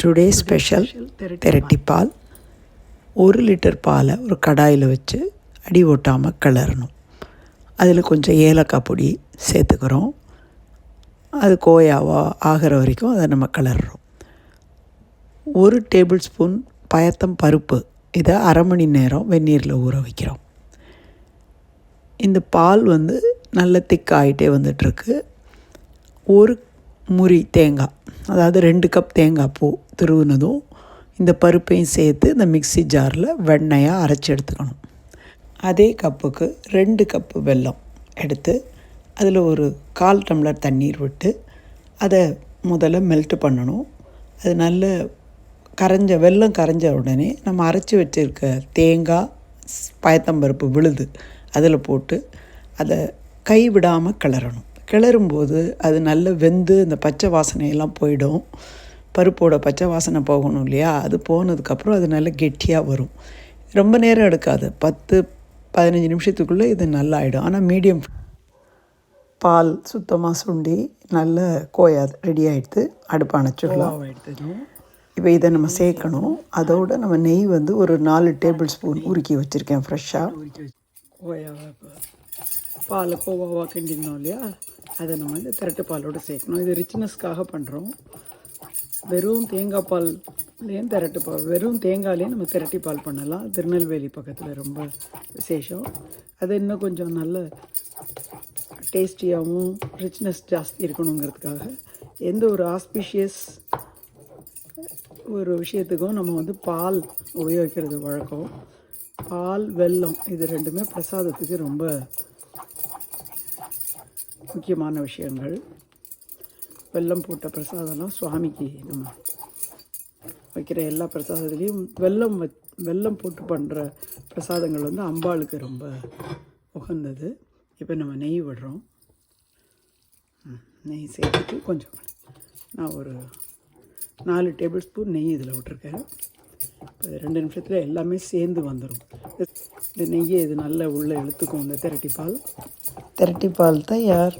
Today special திரட்டி பால். 1 litre பாலை ஒரு கடாயில் வச்சு அடி ஒட்டாமல் கிளறணும். அதில் கொஞ்சம் ஏலக்காய் பொடி சேர்த்துக்கிறோம். அது கோயாவா ஆகிற வரைக்கும் அதை நம்ம கிளறுறோம். 1 டேபிள் ஸ்பூன் பயத்தம் பருப்பு, இதை அரை மணி நேரம் வெந்நீரில் ஊற வைக்கிறோம். இந்த பால் நல்ல திக்காகிட்டே வந்துட்டுருக்கு. 1 முறி தேங்காய், அதாவது 2 கப் தேங்காய் பூ திருவுனதும் இந்த பருப்பையும் சேர்த்து இந்த மிக்ஸி ஜாரில் வெண்ணெயாக அரைச்சி எடுத்துக்கணும். அதே கப்புக்கு 2 கப்பு வெல்லம் எடுத்து அதில் ஒரு 1/4 டம்ளர் தண்ணீர் விட்டு அதை முதல்ல மெல்ட் பண்ணணும். அது நல்ல வெல்லம் கரைஞ்ச உடனே நம்ம அரைச்சி வச்சுருக்க தேங்காய் பயத்தம்பருப்பு விழுது அதில் போட்டு அதை கைவிடாமல் கிளறணும். கிளறும்போது அது நல்ல வெந்து இந்த பச்சை வாசனையெல்லாம் போயிடும். பருப்போட பச்சை வாசனை போகணும் இல்லையா? அது போனதுக்கப்புறம் அது நல்ல கெட்டியாக வரும். ரொம்ப நேரம் எடுக்காது, 10-15 நிமிஷத்துக்குள்ளே இது நல்லா ஆகிடும். ஆனால் மீடியம் பால் சுத்தமாக சுண்டி நல்ல கோயாது ரெடி ஆகிடுது. அடுப்பு அணைச்சிடலாம். இப்போ இதை நம்ம சேர்க்கணும். அதோடு நம்ம நெய் ஒரு 4 டேபிள் ஸ்பூன் உருக்கி வச்சுருக்கேன் ஃப்ரெஷ்ஷாக. பாலை கோவாவாக கிண்டினோம் இல்லையா? அதை நம்ம திரட்டு பாலோடு சேர்க்கணும். இது ரிச்னஸ்க்காக பண்ணுறோம். வெறும் தேங்காய் பால்லேயும் வெறும் தேங்காய்லேயும் நம்ம திரட்டி பால் பண்ணலாம். திருநெல்வேலி பக்கத்தில் ரொம்ப விசேஷம். அது இன்னும் கொஞ்சம் நல்ல டேஸ்டியாகவும் ரிச்னஸ் ஜாஸ்தி இருக்கணுங்கிறதுக்காக எந்த ஒரு ஆஸ்பிஷியஸ் ஒரு விஷயத்துக்கும் நம்ம பால் உபயோகிக்கிறது வழக்கம். பால், வெல்லம் இது ரெண்டுமே பிரசாதத்துக்கு ரொம்ப முக்கியமான விஷயங்கள். வெல்லம் போட்ட பிரசாதம்லாம் சுவாமிக்கு நம்ம வைக்கிற எல்லா பிரசாதத்துலேயும் வெல்லம் போட்டு பண்ணுற பிரசாதங்கள் அம்பாளுக்கு ரொம்ப உகந்தது. இப்போ நம்ம நெய் விடுறோம். நெய் சேர்த்துட்டு கொஞ்சம் நான் ஒரு 4 டேபிள் ஸ்பூன் நெய் இதில் விட்டுருக்கேன். இப்போ 2 நிமிஷத்தில் எல்லாமே சேர்ந்து வந்துடும். இந்த நெய்யை இது நல்லா உள்ளே இழுத்துக்கும். இந்த திரட்டி பால் தயார்.